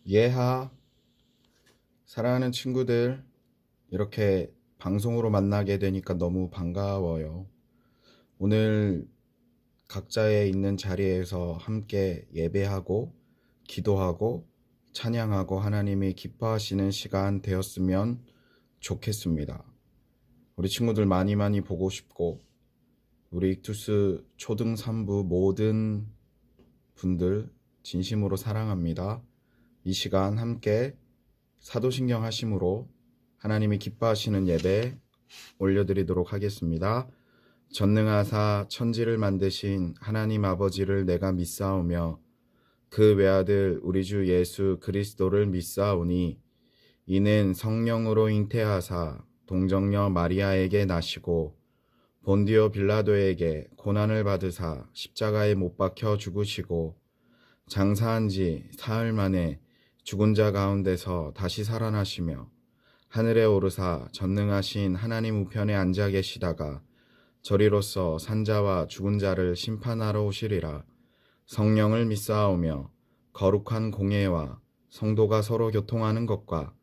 예하, 사랑하는 친구들, 이렇게 방송으로 만나게 되니까 너무 반가워요. 오늘 각자의 있는 자리에서 함께 예배하고, 기도하고, 찬양하고 하나님이 기뻐하시는 시간 되었으면 좋겠습니다. 우리 친구들 많이 많이 보고 싶고, 우리 익투스 초등 3부 모든 분들 진심으로 사랑합니다. 이 시간 함께 사도신경 하심으로 하나님이 기뻐하시는 예배 올려드리도록 하겠습니다. 전능하사 천지를 만드신 하나님 아버지를 내가 믿사오며 그 외아들 우리 주 예수 그리스도를 믿사오니 이는 성령으로 잉태하사 동정녀 마리아에게 나시고 본디오 빌라도에게 고난을 받으사 십자가에 못 박혀 죽으시고 장사한 지 사흘 만에 죽은 자 가운데서 다시 살아나시며 하늘에 오르사 전능하신 하나님 우편에 앉아 계시다가 저리로서 산자와 죽은 자를 심판하러 오시리라. 성령을 믿사오며 거룩한 공예와 성도가 서로 교통하는 것과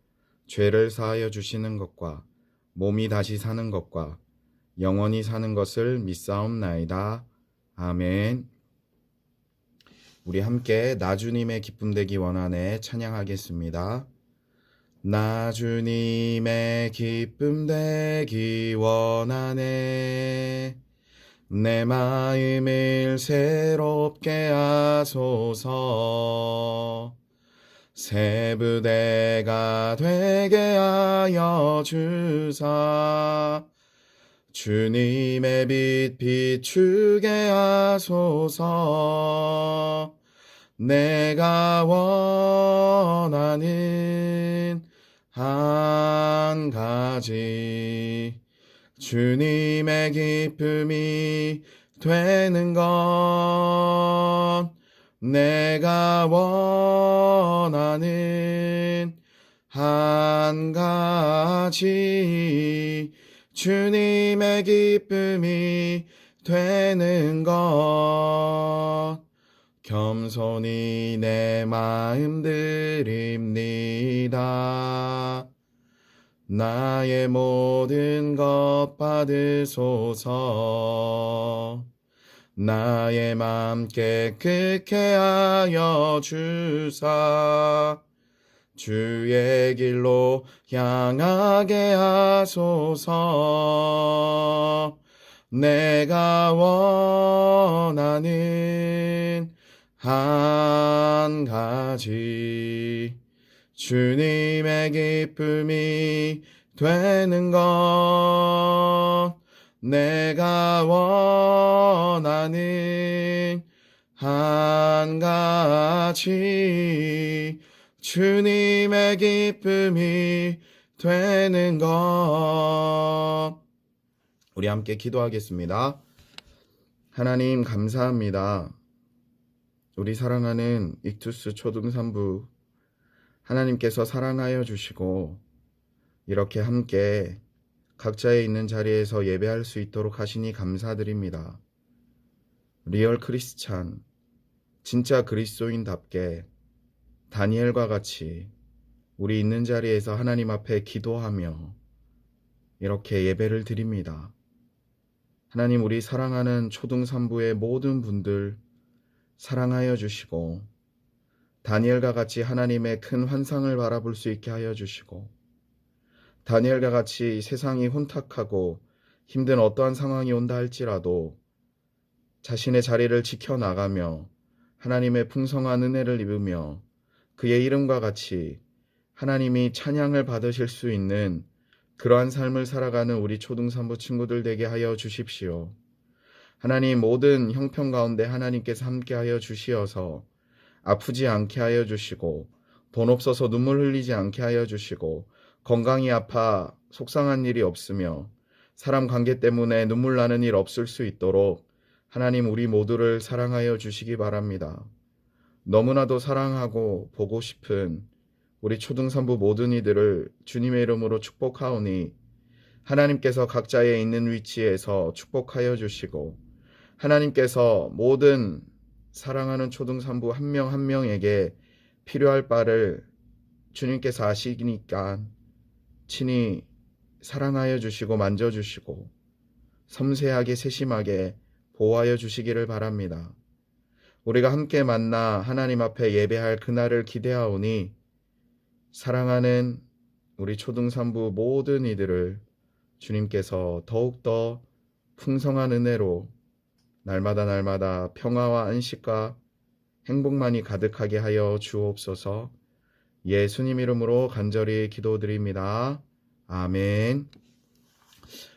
죄를 사하여 주시는 것과 몸이 다시 사는 것과 영원히 사는 것을 믿사옵나이다. 아멘. 우리 함께 나 주님의 기쁨 되기 원하네 찬양하겠습니다. 나 주님의 기쁨 되기 원하네 내 마음을 새롭게 하소서 새 부대가 되게 하여 주사 주님의 빛 비추게 하소서 내가 원하는 한 가지 주님의 기쁨이 되는 것 내가 원하는 한 가지 주님의 기쁨이 되는 것 겸손히 내 마음 드립니다. 나의 모든 것 받으소서 나의 맘 깨끗게 하여 주사 주의 길로 향하게 하소서 내가 원하는 한 가지 주님의 기쁨이 되는 것 내가 원하는 한 가지 주님의 기쁨이 되는 것 우리 함께 기도하겠습니다. 하나님 감사합니다. 우리 사랑하는 익투스 초등 3부 하나님께서 사랑하여 주시고 이렇게 함께 각자의 있는 자리에서 예배할 수 있도록 하시니 감사드립니다. 리얼 크리스찬, 진짜 그리스도인답게 다니엘과 같이 우리 있는 자리에서 하나님 앞에 기도하며 이렇게 예배를 드립니다. 하나님 우리 사랑하는 초등 3부의 모든 분들 사랑하여 주시고 다니엘과 같이 하나님의 큰 환상을 바라볼 수 있게 하여 주시고 다니엘과 같이 세상이 혼탁하고 힘든 어떠한 상황이 온다 할지라도 자신의 자리를 지켜나가며 하나님의 풍성한 은혜를 입으며 그의 이름과 같이 하나님이 찬양을 받으실 수 있는 그러한 삶을 살아가는 우리 초등 3부 친구들 되게 하여 주십시오. 하나님 모든 형편 가운데 하나님께서 함께하여 주시어서 아프지 않게 하여 주시고 돈 없어서 눈물 흘리지 않게 하여 주시고 건강이 아파 속상한 일이 없으며 사람 관계 때문에 눈물 나는 일 없을 수 있도록 하나님 우리 모두를 사랑하여 주시기 바랍니다. 너무나도 사랑하고 보고 싶은 우리 초등 3부 모든 이들을 주님의 이름으로 축복하오니 하나님께서 각자의 있는 위치에서 축복하여 주시고 하나님께서 모든 사랑하는 초등 3부 한 명 한 명에게 필요할 바를 주님께서 아시니까 친히 사랑하여 주시고 만져주시고 섬세하게 세심하게 보호하여 주시기를 바랍니다. 우리가 함께 만나 하나님 앞에 예배할 그날을 기대하오니 사랑하는 우리 초등산부 모든 이들을 주님께서 더욱더 풍성한 은혜로 날마다 평화와 안식과 행복만이 가득하게 하여 주옵소서. 예수님 이름으로 간절히 기도드립니다. 아멘.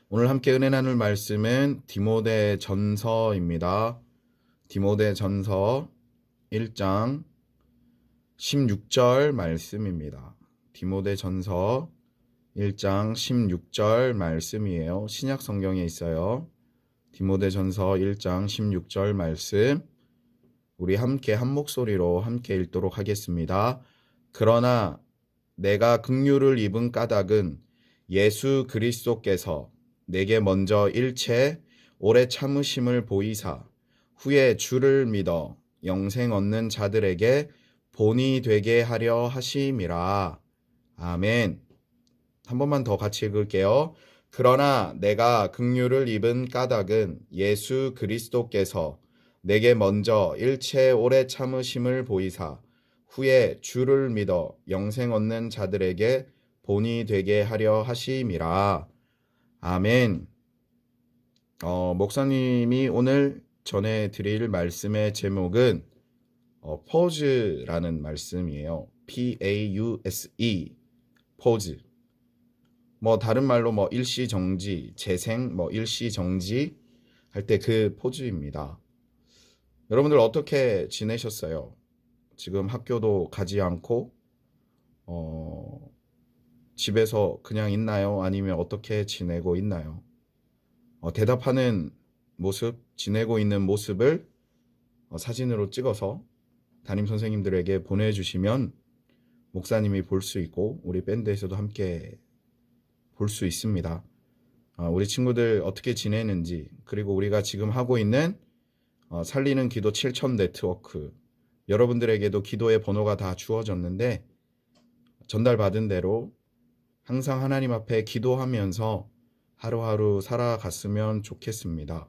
오늘 함께 은혜 나눌 말씀은 디모데전서입니다. 디모데전서 1장 16절 말씀입니다. 디모데전서 1장 16절 말씀이에요. 신약 성경에 있어요. 디모데전서 1장 16절 말씀, 우리 함께 한 목소리로 함께 읽도록 하겠습니다. 그러나 내가 긍휼을 입은 까닭은 예수 그리스도께서 내게 먼저 일체 오래 참으심을 보이사 후에 주를 믿어 영생 얻는 자들에게 본이 되게 하려 하심이라. 아멘. 한 번만 더 같이 읽을게요. 그러나 내가 긍휼을 입은 까닭은 예수 그리스도께서 내게 먼저 일체 오래 참으심을 보이사 후에 주를 믿어 영생 얻는 자들에게 본이 되게 하려 하심이라. 아멘. 목사님이 오늘 전해드릴 말씀의 제목은 포즈라는 말씀이에요. P-A-U-S-E, 포즈. 다른 말로 일시정지, 재생, 일시정지 할 때 그 포즈입니다. 여러분들 어떻게 지내셨어요? 지금 학교도 가지 않고 집에서 그냥 있나요? 아니면 어떻게 지내고 있나요? 대답하는 모습, 지내고 있는 모습을 사진으로 찍어서 담임 선생님들에게 보내주시면 목사님이 볼 수 있고 우리 밴드에서도 함께 볼 수 있습니다. 우리 친구들 어떻게 지내는지, 그리고 우리가 지금 하고 있는 살리는 기도 7천 네트워크, 여러분들에게도 기도의 번호가 다 주어졌는데 전달받은 대로 항상 하나님 앞에 기도하면서 하루하루 살아갔으면 좋겠습니다.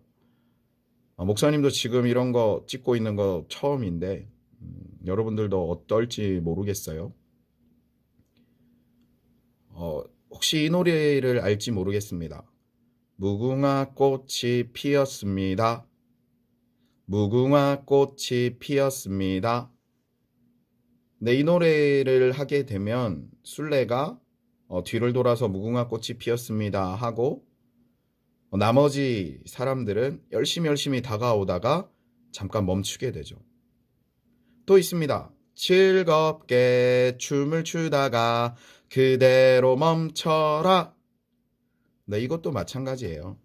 목사님도 지금 이런 거 찍고 있는 거 처음인데 여러분들도 어떨지 모르겠어요. 혹시 이 노래를 알지 모르겠습니다. 무궁화 꽃이 피었습니다. 무궁화 꽃이 피었습니다. 네, 이 노래를 하게 되면 순례가 뒤를 돌아서 무궁화 꽃이 피었습니다 하고 나머지 사람들은 열심히 다가오다가 잠깐 멈추게 되죠. 또 있습니다. 즐겁게 춤을 추다가 그대로 멈춰라. 네, 이것도 마찬가지예요.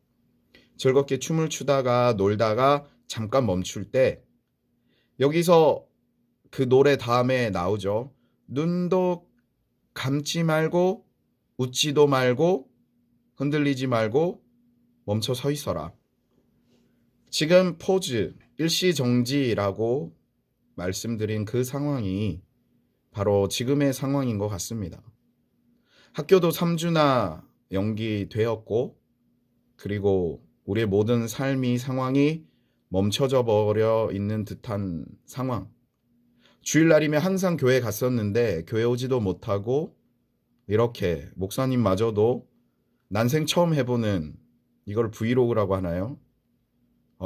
즐겁게 춤을 추다가 놀다가 잠깐 멈출 때 여기서 그 노래 다음에 나오죠. 눈도 감지 말고 웃지도 말고 흔들리지 말고 멈춰 서 있어라. 지금 포즈, 일시정지라고 말씀드린 그 상황이 바로 지금의 상황인 것 같습니다. 학교도 3주나 연기되었고, 그리고 우리의 모든 삶이 상황이 멈춰져 버려 있는 듯한 상황. 주일날이면 항상 교회 갔었는데 교회 오지도 못하고, 이렇게 목사님마저도 난생 처음 해보는, 이걸 브이로그라고 하나요?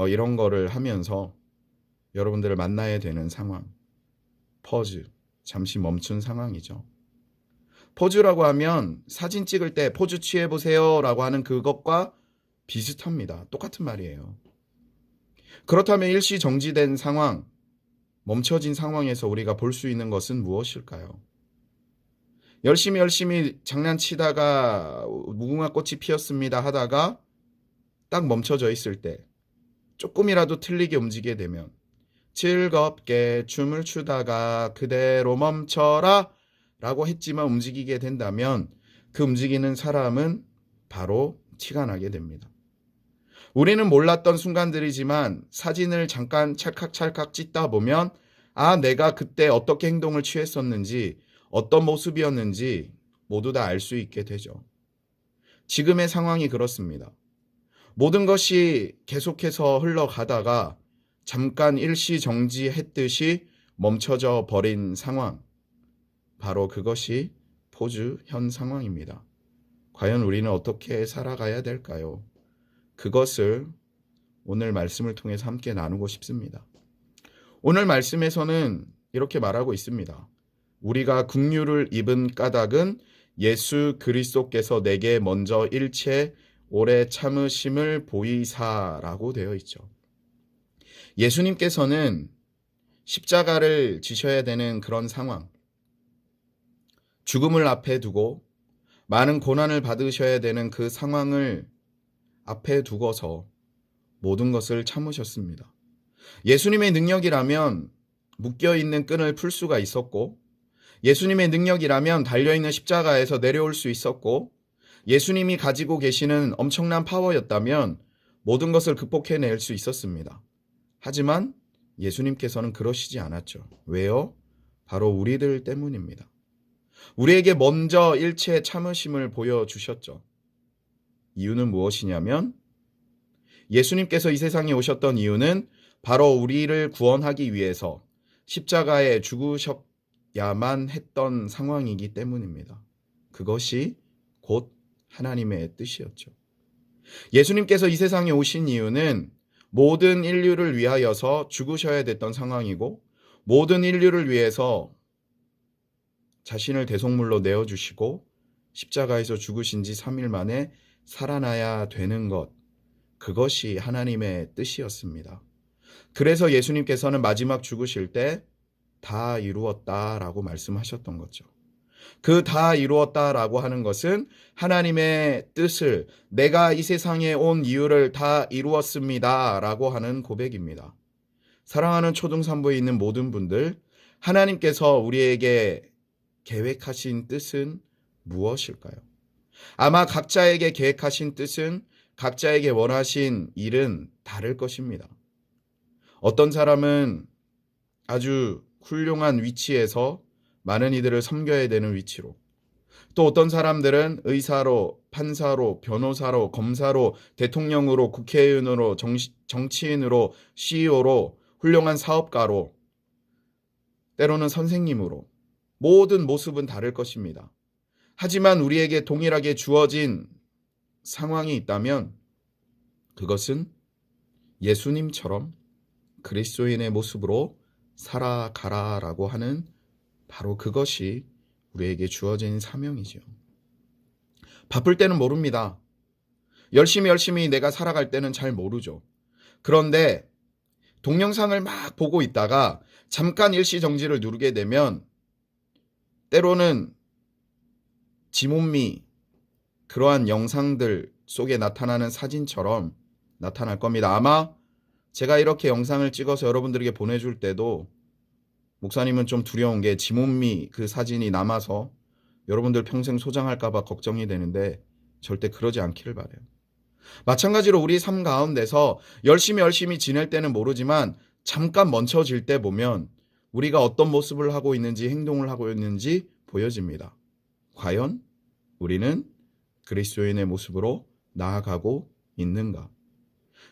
이런 거를 하면서 여러분들을 만나야 되는 상황. 포즈, 잠시 멈춘 상황이죠. 포즈라고 하면 사진 찍을 때 포즈 취해보세요 라고 하는 그것과 비슷합니다. 똑같은 말이에요. 그렇다면 일시 정지된 상황, 멈춰진 상황에서 우리가 볼 수 있는 것은 무엇일까요? 열심히 장난치다가 무궁화 꽃이 피었습니다 하다가 딱 멈춰져 있을 때 조금이라도 틀리게 움직이게 되면 즐겁게 춤을 추다가 그대로 멈춰라 라고 했지만 움직이게 된다면 그 움직이는 사람은 바로 티가 나게 됩니다. 우리는 몰랐던 순간들이지만 사진을 잠깐 찰칵 찍다 보면 내가 그때 어떻게 행동을 취했었는지 어떤 모습이었는지 모두 다 알 수 있게 되죠. 지금의 상황이 그렇습니다. 모든 것이 계속해서 흘러가다가 잠깐 일시정지했듯이 멈춰져 버린 상황. 바로 그것이 포주 현 상황입니다. 과연 우리는 어떻게 살아가야 될까요? 그것을 오늘 말씀을 통해서 함께 나누고 싶습니다. 오늘 말씀에서는 이렇게 말하고 있습니다. 우리가 긍휼을 입은 까닭은 예수 그리스도께서 내게 먼저 일체 오래 참으심을 보이사라고 되어 있죠. 예수님께서는 십자가를 지셔야 되는 그런 상황, 죽음을 앞에 두고 많은 고난을 받으셔야 되는 그 상황을 앞에 두고서 모든 것을 참으셨습니다. 예수님의 능력이라면 묶여있는 끈을 풀 수가 있었고, 예수님의 능력이라면 달려있는 십자가에서 내려올 수 있었고, 예수님이 가지고 계시는 엄청난 파워였다면 모든 것을 극복해낼 수 있었습니다. 하지만 예수님께서는 그러시지 않았죠. 왜요? 바로 우리들 때문입니다. 우리에게 먼저 일체 참으심을 보여주셨죠. 이유는 무엇이냐면 예수님께서 이 세상에 오셨던 이유는 바로 우리를 구원하기 위해서 십자가에 죽으셔야만 했던 상황이기 때문입니다. 그것이 곧 하나님의 뜻이었죠. 예수님께서 이 세상에 오신 이유는 모든 인류를 위하여서 죽으셔야 됐던 상황이고, 모든 인류를 위해서 자신을 대속물로 내어주시고 십자가에서 죽으신 지 3일 만에 살아나야 되는 것, 그것이 하나님의 뜻이었습니다. 그래서 예수님께서는 마지막 죽으실 때 다 이루었다라고 말씀하셨던 거죠. 그 다 이루었다라고 하는 것은 하나님의 뜻을, 내가 이 세상에 온 이유를 다 이루었습니다라고 하는 고백입니다. 사랑하는 초등산부에 있는 모든 분들, 하나님께서 우리에게 계획하신 뜻은 무엇일까요? 아마 각자에게 계획하신 뜻은, 각자에게 원하신 일은 다를 것입니다. 어떤 사람은 아주 훌륭한 위치에서 많은 이들을 섬겨야 되는 위치로, 또 어떤 사람들은 의사로, 판사로, 변호사로, 검사로, 대통령으로, 국회의원으로, 정치인으로, CEO로, 훌륭한 사업가로, 때로는 선생님으로, 모든 모습은 다를 것입니다. 하지만 우리에게 동일하게 주어진 상황이 있다면 그것은 예수님처럼 그리스도인의 모습으로 살아가라라고 하는 바로 그것이 우리에게 주어진 사명이죠. 바쁠 때는 모릅니다. 열심히 내가 살아갈 때는 잘 모르죠. 그런데 동영상을 막 보고 있다가 잠깐 일시정지를 누르게 되면 때로는 지몬미, 그러한 영상들 속에 나타나는 사진처럼 나타날 겁니다. 아마 제가 이렇게 영상을 찍어서 여러분들에게 보내줄 때도 목사님은 좀 두려운 게 지몬미 그 사진이 남아서 여러분들 평생 소장할까봐 걱정이 되는데 절대 그러지 않기를 바라요. 마찬가지로 우리 삶 가운데서 열심히 지낼 때는 모르지만 잠깐 멈춰질 때 보면 우리가 어떤 모습을 하고 있는지, 행동을 하고 있는지 보여집니다. 과연 우리는 그리스도인의 모습으로 나아가고 있는가?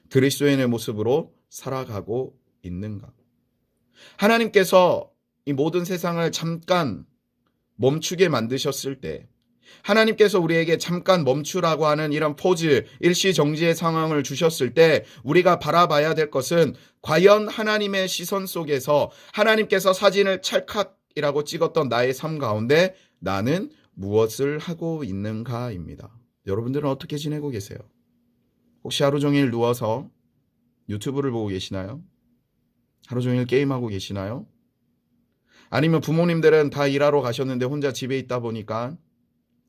그리스도인의 모습으로 살아가고 있는가? 하나님께서 이 모든 세상을 잠깐 멈추게 만드셨을 때, 하나님께서 우리에게 잠깐 멈추라고 하는 이런 포즈, 일시정지의 상황을 주셨을 때 우리가 바라봐야 될 것은 과연 하나님의 시선 속에서 하나님께서 사진을 찰칵이라고 찍었던 나의 삶 가운데 나는 무엇을 하고 있는가입니다. 여러분들은 어떻게 지내고 계세요? 혹시 하루 종일 누워서 유튜브를 보고 계시나요? 하루 종일 게임하고 계시나요? 아니면 부모님들은 다 일하러 가셨는데 혼자 집에 있다 보니까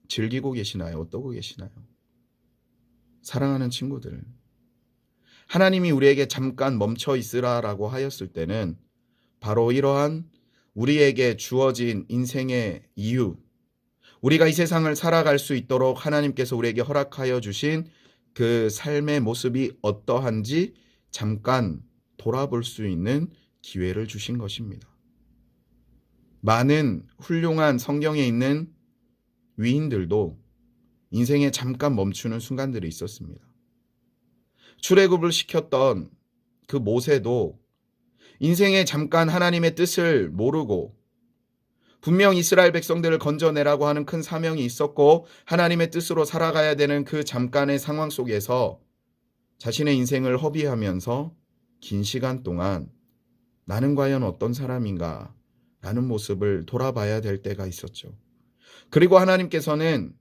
즐기고 계시나요? 어떠고 계시나요? 사랑하는 친구들, 하나님이 우리에게 잠깐 멈춰 있으라라고 하였을 때는 바로 이러한 우리에게 주어진 인생의 이유, 우리가 이 세상을 살아갈 수 있도록 하나님께서 우리에게 허락하여 주신 그 삶의 모습이 어떠한지 잠깐 돌아볼 수 있는 기회를 주신 것입니다. 많은 훌륭한 성경에 있는 위인들도 인생에 잠깐 멈추는 순간들이 있었습니다. 출애굽을 시켰던 그 모세도 인생에 잠깐 하나님의 뜻을 모르고 분명 이스라엘 백성들을 건져내라고 하는 큰 사명이 있었고 하나님의 뜻으로 살아가야 되는 그 잠깐의 상황 속에서 자신의 인생을 허비하면서 긴 시간 동안 나는 과연 어떤 사람인가 라는 모습을 돌아봐야 될 때가 있었죠. 그리고 하나님께서는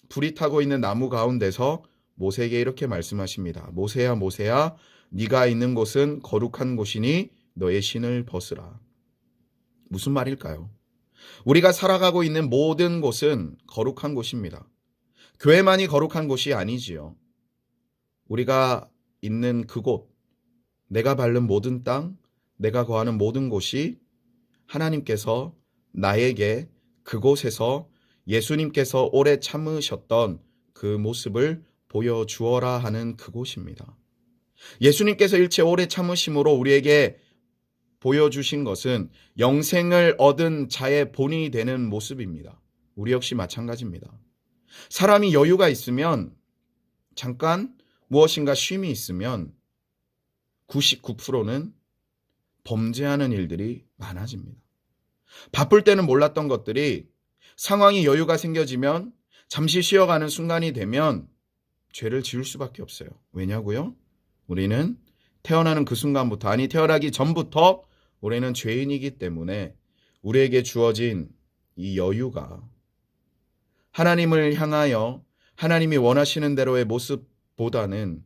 불이 타고 있는 나무 가운데서 모세에게 이렇게 말씀하십니다. 모세야 모세야 네가 있는 곳은 거룩한 곳이니 너의 신을 벗으라. 무슨 말일까요? 우리가 살아가고 있는 모든 곳은 거룩한 곳입니다. 교회만이 거룩한 곳이 아니지요. 우리가 있는 그곳, 내가 밟는 모든 땅, 내가 거하는 모든 곳이 하나님께서 나에게 그곳에서 예수님께서 오래 참으셨던 그 모습을 보여주어라 하는 그곳입니다. 예수님께서 일체 오래 참으심으로 우리에게 보여주신 것은 영생을 얻은 자의 본이 되는 모습입니다. 우리 역시 마찬가지입니다. 사람이 여유가 있으면 잠깐 무엇인가 쉼이 있으면 99%는 범죄하는 일들이 많아집니다. 바쁠 때는 몰랐던 것들이 상황이 여유가 생겨지면 잠시 쉬어가는 순간이 되면 죄를 지을 수밖에 없어요. 왜냐고요? 우리는 태어나는 그 순간부터, 아니 태어나기 전부터 우리는 죄인이기 때문에 우리에게 주어진 이 여유가 하나님을 향하여 하나님이 원하시는 대로의 모습보다는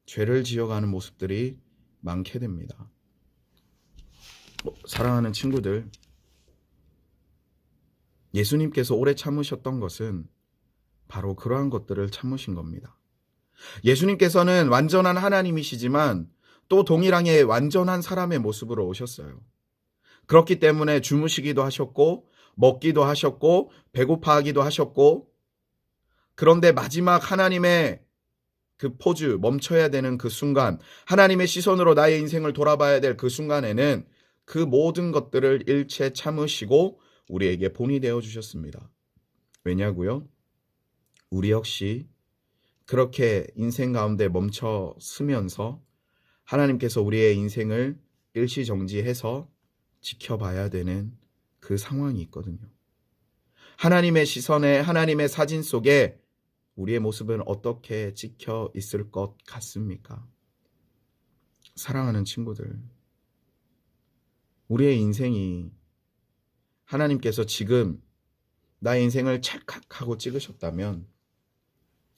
죄를 지어가는 모습들이 많게 됩니다. 사랑하는 친구들, 예수님께서 오래 참으셨던 것은 바로 그러한 것들을 참으신 겁니다. 예수님께서는 완전한 하나님이시지만 또 동일하게 완전한 사람의 모습으로 오셨어요. 그렇기 때문에 주무시기도 하셨고 먹기도 하셨고 배고파하기도 하셨고, 그런데 마지막 하나님의 그 포즈, 멈춰야 되는 그 순간, 하나님의 시선으로 나의 인생을 돌아봐야 될 그 순간에는 그 모든 것들을 일체 참으시고 우리에게 본이 되어 주셨습니다. 왜냐고요? 우리 역시 그렇게 인생 가운데 멈춰 서면서 하나님께서 우리의 인생을 일시정지해서 지켜봐야 되는 그 상황이 있거든요. 하나님의 시선에, 하나님의 사진 속에 우리의 모습은 어떻게 찍혀 있을 것 같습니까? 사랑하는 친구들, 우리의 인생이 하나님께서 지금 나의 인생을 찰칵하고 찍으셨다면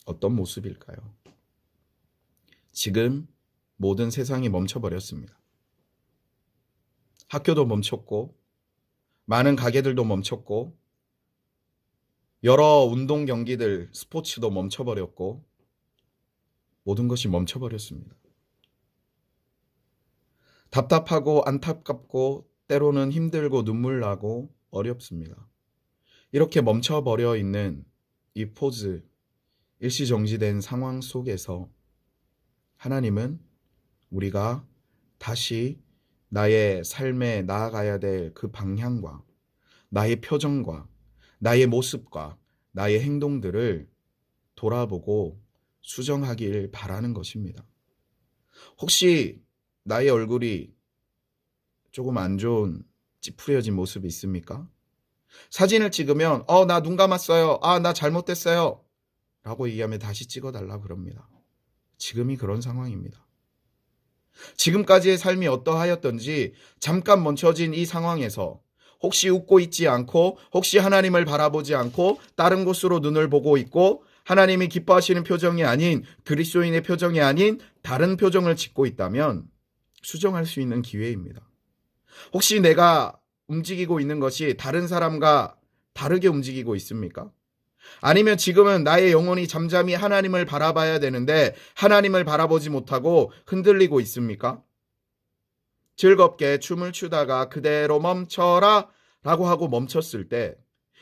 어떤 모습일까요? 지금 모든 세상이 멈춰버렸습니다. 학교도 멈췄고 많은 가게들도 멈췄고 여러 운동 경기들, 스포츠도 멈춰버렸고 모든 것이 멈춰버렸습니다. 답답하고 안타깝고 때로는 힘들고 눈물 나고 어렵습니다. 이렇게 멈춰버려 있는 이 포즈, 일시정지된 상황 속에서 하나님은 우리가 다시 나의 삶에 나아가야 될 그 방향과 나의 표정과 나의 모습과 나의 행동들을 돌아보고 수정하길 바라는 것입니다. 혹시 나의 얼굴이 조금 안 좋은 찌푸려진 모습이 있습니까? 사진을 찍으면 나 눈 감았어요. 나 잘못됐어요. 라고 얘기하면 다시 찍어달라 그럽니다. 지금이 그런 상황입니다. 지금까지의 삶이 어떠하였던지 잠깐 멈춰진 이 상황에서 혹시 웃고 있지 않고, 혹시 하나님을 바라보지 않고 다른 곳으로 눈을 보고 있고 하나님이 기뻐하시는 표정이 아닌, 그리스도인의 표정이 아닌 다른 표정을 짓고 있다면 수정할 수 있는 기회입니다. 혹시 내가 움직이고 있는 것이 다른 사람과 다르게 움직이고 있습니까? 아니면 지금은 나의 영혼이 잠잠히 하나님을 바라봐야 되는데 하나님을 바라보지 못하고 흔들리고 있습니까? 즐겁게 춤을 추다가 그대로 멈춰라 라고 하고 멈췄을 때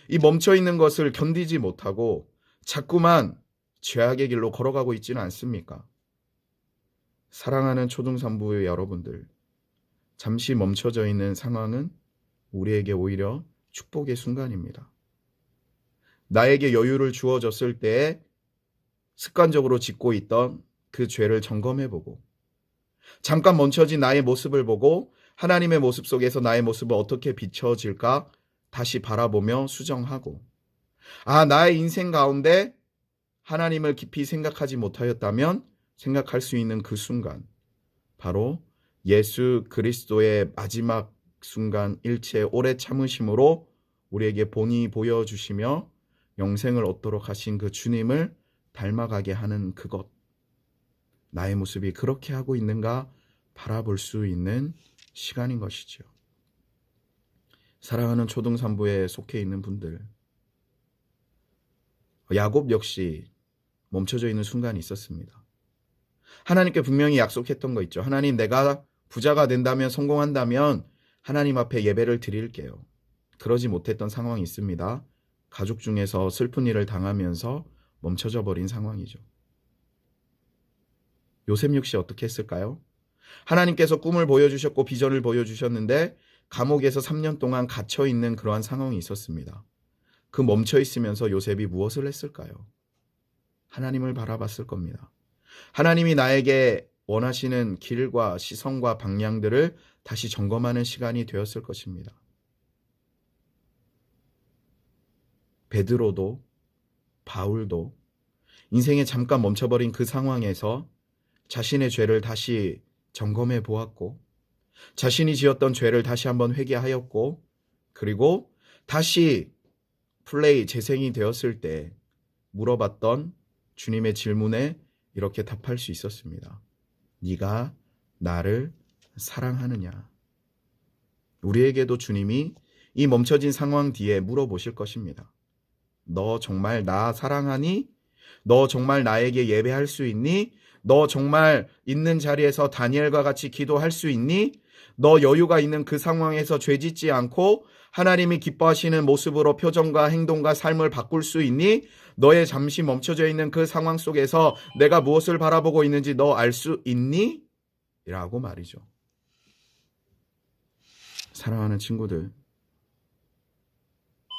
이 멈춰있는 것을 견디지 못하고 자꾸만 죄악의 길로 걸어가고 있지는 않습니까? 사랑하는 초등산부의 여러분들, 잠시 멈춰져 있는 상황은 우리에게 오히려 축복의 순간입니다. 나에게 여유를 주어졌을 때에 습관적으로 짓고 있던 그 죄를 점검해보고 잠깐 멈춰진 나의 모습을 보고 하나님의 모습 속에서 나의 모습을 어떻게 비춰질까 다시 바라보며 수정하고 나의 인생 가운데 하나님을 깊이 생각하지 못하였다면 생각할 수 있는 그 순간 바로 예수 그리스도의 마지막 순간 일체 오래 참으심으로 우리에게 본이 보여주시며 영생을 얻도록 하신 그 주님을 닮아가게 하는 그것, 나의 모습이 그렇게 하고 있는가 바라볼 수 있는 시간인 것이죠. 사랑하는 초등산부에 속해 있는 분들, 야곱 역시 멈춰져 있는 순간이 있었습니다. 하나님께 분명히 약속했던 거 있죠. 하나님, 내가 부자가 된다면, 성공한다면 하나님 앞에 예배를 드릴게요. 그러지 못했던 상황이 있습니다. 가족 중에서 슬픈 일을 당하면서 멈춰져 버린 상황이죠. 요셉 역시 어떻게 했을까요? 하나님께서 꿈을 보여주셨고 비전을 보여주셨는데 감옥에서 3년 동안 갇혀있는 그러한 상황이 있었습니다. 그 멈춰있으면서 요셉이 무엇을 했을까요? 하나님을 바라봤을 겁니다. 하나님이 나에게 원하시는 길과 시선과 방향들을 다시 점검하는 시간이 되었을 것입니다. 베드로도 바울도 인생에 잠깐 멈춰버린 그 상황에서 자신의 죄를 다시 점검해 보았고 자신이 지었던 죄를 다시 한번 회개하였고 그리고 다시 재생이 되었을 때 물어봤던 주님의 질문에 이렇게 답할 수 있었습니다. 네가 나를 사랑하느냐? 우리에게도 주님이 이 멈춰진 상황 뒤에 물어보실 것입니다. 너 정말 나 사랑하니? 너 정말 나에게 예배할 수 있니? 너 정말 있는 자리에서 다니엘과 같이 기도할 수 있니? 너 여유가 있는 그 상황에서 죄짓지 않고 하나님이 기뻐하시는 모습으로 표정과 행동과 삶을 바꿀 수 있니? 너의 잠시 멈춰져 있는 그 상황 속에서 내가 무엇을 바라보고 있는지 너 알 수 있니? 라고 말이죠. 사랑하는 친구들,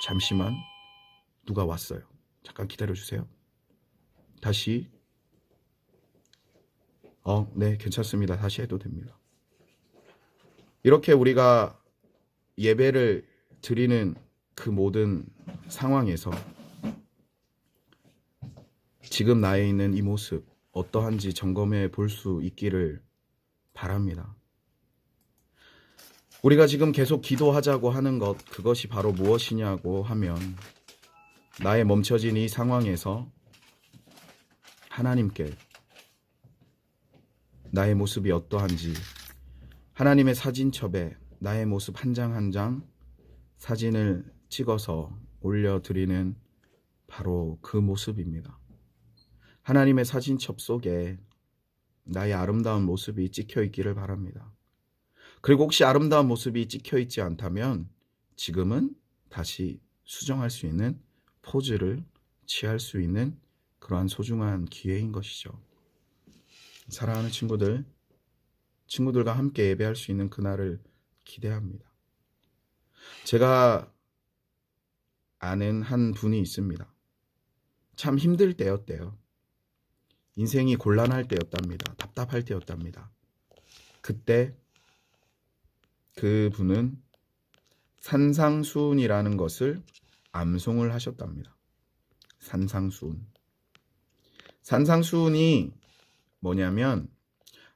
잠시만 누가 왔어요. 잠깐 기다려주세요. 다시 네, 괜찮습니다. 다시 해도 됩니다. 이렇게 우리가 예배를 드리는 그 모든 상황에서 지금 나에 있는 이 모습 어떠한지 점검해 볼 수 있기를 바랍니다. 우리가 지금 계속 기도하자고 하는 것, 그것이 바로 무엇이냐고 하면 나의 멈춰진 이 상황에서 하나님께 나의 모습이 어떠한지 하나님의 사진첩에 나의 모습 한 장 한 장 사진을 찍어서 올려드리는 바로 그 모습입니다. 하나님의 사진첩 속에 나의 아름다운 모습이 찍혀 있기를 바랍니다. 그리고 혹시 아름다운 모습이 찍혀 있지 않다면 지금은 다시 수정할 수 있는 포즈를 취할 수 있는 그러한 소중한 기회인 것이죠. 사랑하는 친구들과 함께 예배할 수 있는 그날을 기대합니다. 제가 아는 한 분이 있습니다. 참 힘들 때였대요. 인생이 곤란할 때였답니다. 답답할 때였답니다. 그때 그분은 산상수훈이라는 것을 암송을 하셨답니다. 산상수훈. 산상수훈이 뭐냐면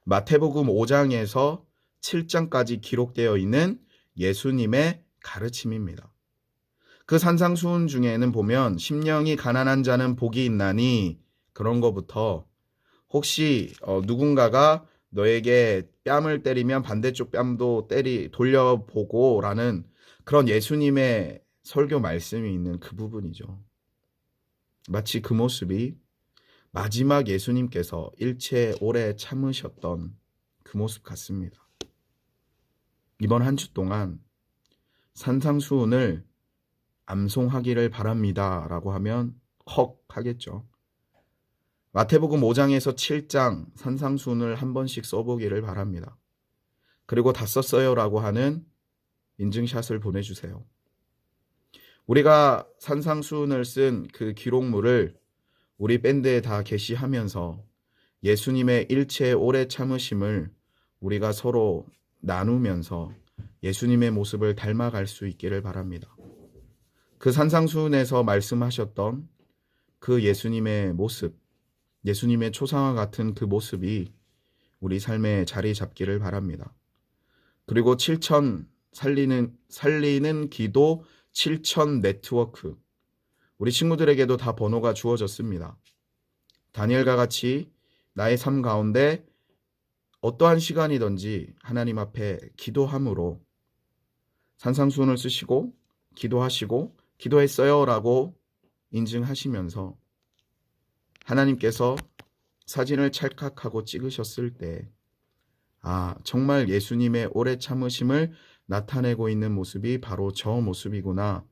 마태복음 5장에서 7장까지 기록되어 있는 예수님의 가르침입니다. 그 산상수훈 중에는 보면 심령이 가난한 자는 복이 있나니 그런 거부터 혹시 누군가가 너에게 뺨을 때리면 반대쪽 뺨도 돌려보고 라는 그런 예수님의 설교 말씀이 있는 그 부분이죠. 마치 그 모습이 마지막 예수님께서 일체 오래 참으셨던 그 모습 같습니다. 이번 한 주 동안 산상수훈을 암송하기를 바랍니다 라고 하면 헉 하겠죠. 마태복음 5장에서 7장 산상수훈을 한 번씩 써보기를 바랍니다. 그리고 다 썼어요 라고 하는 인증샷을 보내주세요. 우리가 산상수훈을 쓴 그 기록물을 우리 밴드에 다 게시하면서 예수님의 일체의 오래 참으심을 우리가 서로 나누면서 예수님의 모습을 닮아갈 수 있기를 바랍니다. 그 산상수훈에서 말씀하셨던 그 예수님의 모습, 예수님의 초상화 같은 그 모습이 우리 삶에 자리 잡기를 바랍니다. 그리고 7천 살리는 기도 7천 네트워크, 우리 친구들에게도 다 번호가 주어졌습니다. 다니엘과 같이 나의 삶 가운데 어떠한 시간이든지 하나님 앞에 기도함으로 산상수훈을 쓰시고 기도하시고 기도했어요 라고 인증하시면서 하나님께서 사진을 찰칵하고 찍으셨을 때 정말 예수님의 오래 참으심을 나타내고 있는 모습이 바로 저 모습이구나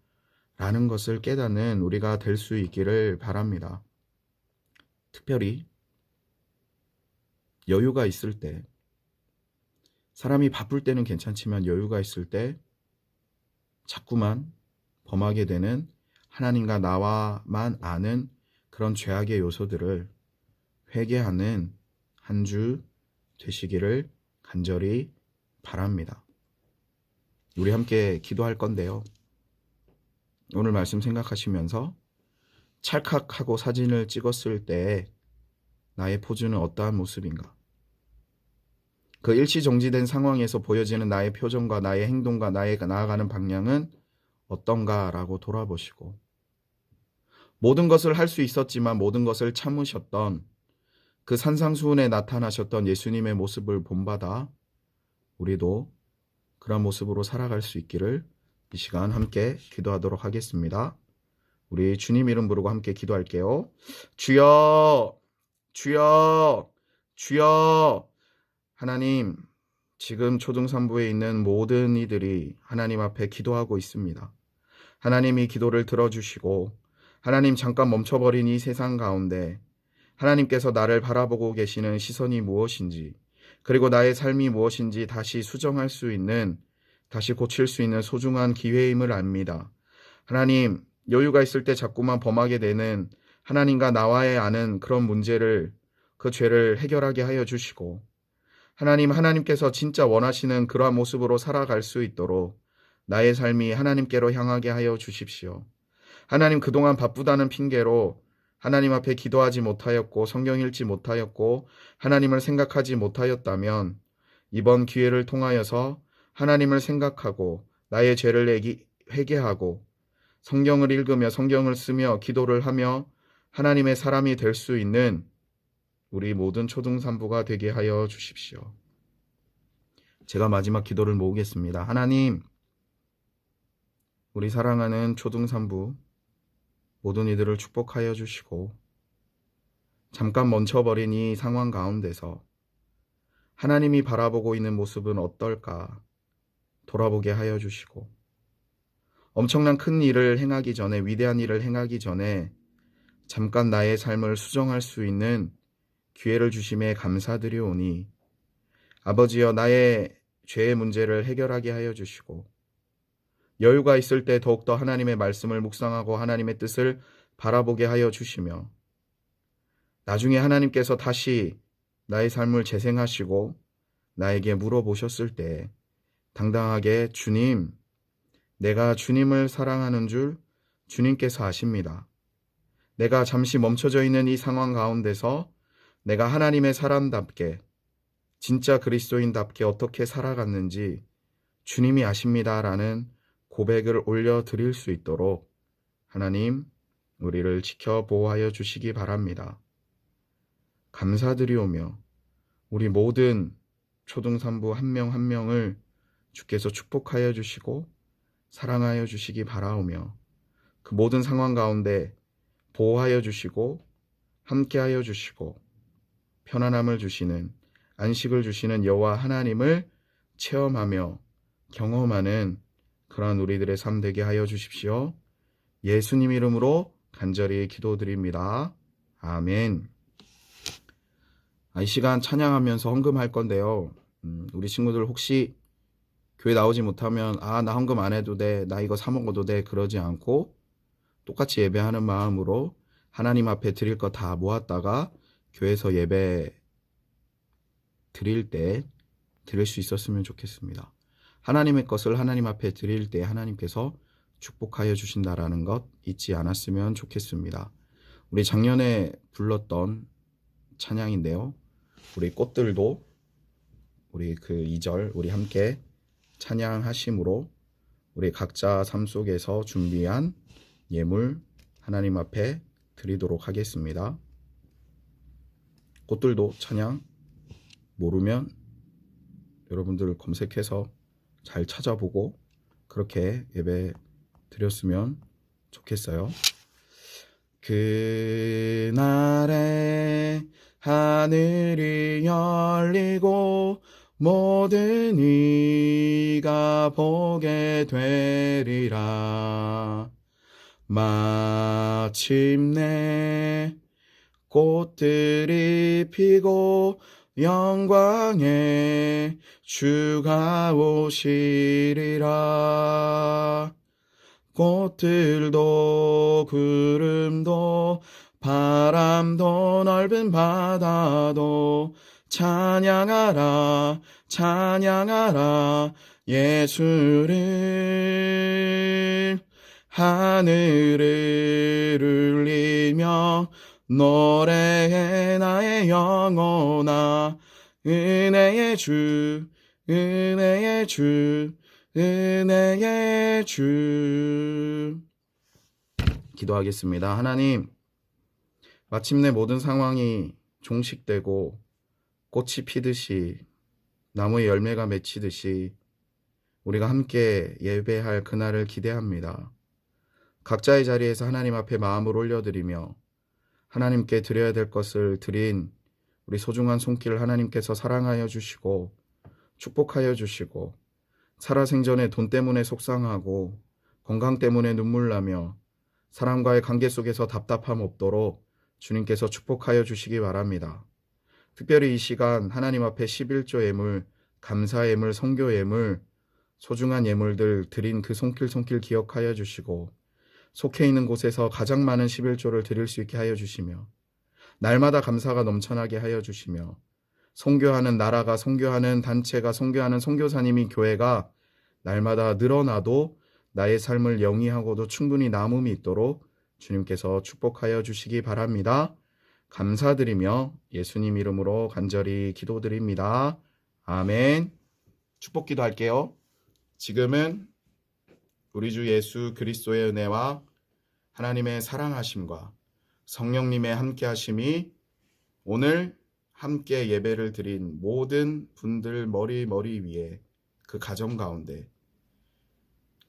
라는 것을 깨닫는 우리가 될 수 있기를 바랍니다. 특별히 여유가 있을 때, 사람이 바쁠 때는 괜찮지만 여유가 있을 때 자꾸만 범하게 되는 하나님과 나와만 아는 그런 죄악의 요소들을 회개하는 한 주 되시기를 간절히 바랍니다. 우리 함께 기도할 건데요. 오늘 말씀 생각하시면서 찰칵하고 사진을 찍었을 때 나의 포즈는 어떠한 모습인가? 그 일시정지된 상황에서 보여지는 나의 표정과 나의 행동과 나의 나아가는 방향은 어떤가라고 돌아보시고, 모든 것을 할 수 있었지만 모든 것을 참으셨던 그 산상수훈에 나타나셨던 예수님의 모습을 본받아 우리도 그런 모습으로 살아갈 수 있기를 이 시간 함께 기도하도록 하겠습니다. 우리 주님 이름 부르고 함께 기도할게요. 주여, 주여, 주여. 하나님, 지금 초등산부에 있는 모든 이들이 하나님 앞에 기도하고 있습니다. 하나님이 기도를 들어주시고 하나님 잠깐 멈춰버린 이 세상 가운데 하나님께서 나를 바라보고 계시는 시선이 무엇인지, 그리고 나의 삶이 무엇인지 다시 수정할 수 있는, 다시 고칠 수 있는 소중한 기회임을 압니다. 하나님, 여유가 있을 때 자꾸만 범하게 되는 하나님과 나와의 아는 그런 문제를, 그 죄를 해결하게 하여 주시고, 하나님께서 진짜 원하시는 그러한 모습으로 살아갈 수 있도록 나의 삶이 하나님께로 향하게 하여 주십시오. 하나님, 그동안 바쁘다는 핑계로 하나님 앞에 기도하지 못하였고 성경 읽지 못하였고 하나님을 생각하지 못하였다면 이번 기회를 통하여서 하나님을 생각하고 나의 죄를 회개하고 성경을 읽으며 성경을 쓰며 기도를 하며 하나님의 사람이 될 수 있는 우리 모든 초등산부가 되게 하여 주십시오. 제가 마지막 기도를 모으겠습니다. 하나님, 우리 사랑하는 초등산부 모든 이들을 축복하여 주시고 잠깐 멈춰버린 이 상황 가운데서 하나님이 바라보고 있는 모습은 어떨까 돌아보게 하여 주시고, 엄청난 큰 일을 행하기 전에, 위대한 일을 행하기 전에 잠깐 나의 삶을 수정할 수 있는 기회를 주심에 감사드리오니 아버지여, 나의 죄의 문제를 해결하게 하여 주시고 여유가 있을 때 더욱더 하나님의 말씀을 묵상하고 하나님의 뜻을 바라보게 하여 주시며, 나중에 하나님께서 다시 나의 삶을 재생하시고 나에게 물어보셨을 때 당당하게 주님, 내가 주님을 사랑하는 줄 주님께서 아십니다. 내가 잠시 멈춰져 있는 이 상황 가운데서 내가 하나님의 사람답게, 진짜 그리스도인답게 어떻게 살아갔는지 주님이 아십니다라는 고백을 올려드릴 수 있도록 하나님, 우리를 지켜 보호하여 주시기 바랍니다. 감사드리오며 우리 모든 초등산부 한 명 한 명을 주께서 축복하여 주시고 사랑하여 주시기 바라오며 그 모든 상황 가운데 보호하여 주시고 함께하여 주시고 편안함을 주시는, 안식을 주시는 여호와 하나님을 체험하며 경험하는 그러한 우리들의 삶 되게 하여 주십시오. 예수님 이름으로 간절히 기도드립니다. 아멘. 이 시간 찬양하면서 헌금할 건데요. 우리 친구들 혹시 교회 나오지 못하면 나 헌금 안 해도 돼, 나 이거 사 먹어도 돼, 그러지 않고 똑같이 예배하는 마음으로 하나님 앞에 드릴 거 다 모았다가 교회에서 예배 드릴 때 드릴 수 있었으면 좋겠습니다. 하나님의 것을 하나님 앞에 드릴 때 하나님께서 축복하여 주신다라는 것 잊지 않았으면 좋겠습니다. 우리 작년에 불렀던 찬양인데요. 우리 꽃들도 우리 그 2절 우리 함께 찬양하심으로 우리 각자 삶 속에서 준비한 예물 하나님 앞에 드리도록 하겠습니다. 꽃들도 찬양 모르면 여러분들 검색해서 잘 찾아보고 그렇게 예배 드렸으면 좋겠어요. 그날에 하늘이 열리고 모든 이가 보게 되리라. 마침내 꽃들이 피고 영광의 주가 오시리라. 꽃들도 구름도 바람도 넓은 바다도 찬양하라 찬양하라 예수를. 하늘을 울리며 노래해 나의 영혼아. 은혜의 주 은혜의 주 은혜의 주. 기도하겠습니다. 하나님, 마침내 모든 상황이 종식되고 꽃이 피듯이 나무의 열매가 맺히듯이 우리가 함께 예배할 그날을 기대합니다. 각자의 자리에서 하나님 앞에 마음을 올려드리며 하나님께 드려야 될 것을 드린 우리 소중한 손길을 하나님께서 사랑하여 주시고 축복하여 주시고 살아생전에 돈 때문에 속상하고 건강 때문에 눈물 나며 사람과의 관계 속에서 답답함 없도록 주님께서 축복하여 주시기 바랍니다. 특별히 이 시간 하나님 앞에 11조 예물, 감사 예물, 선교 예물, 소중한 예물들 드린 그 손길 기억하여 주시고 속해 있는 곳에서 가장 많은 11조를 드릴 수 있게 하여 주시며 날마다 감사가 넘쳐나게 하여 주시며 선교하는 나라가, 선교하는 단체가, 선교하는 선교사님이, 교회가 날마다 늘어나도 나의 삶을 영위하고도 충분히 남음이 있도록 주님께서 축복하여 주시기 바랍니다. 감사드리며 예수님 이름으로 간절히 기도드립니다. 아멘. 축복 기도할게요. 지금은 우리 주 예수 그리스도의 은혜와 하나님의 사랑하심과 성령님의 함께하심이 오늘 함께 예배를 드린 모든 분들 머리 위에 그 가정 가운데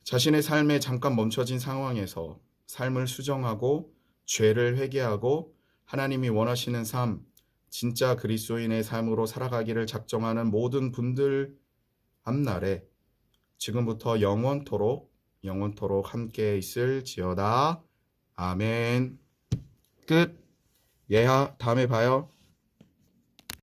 자신의 삶에 잠깐 멈춰진 상황에서 삶을 수정하고 죄를 회개하고 하나님이 원하시는 삶, 진짜 그리스도인의 삶으로 살아가기를 작정하는 모든 분들 앞날에 지금부터 영원토록 함께 있을지어다. 아멘. 끝. 예하, 다음에 봐요.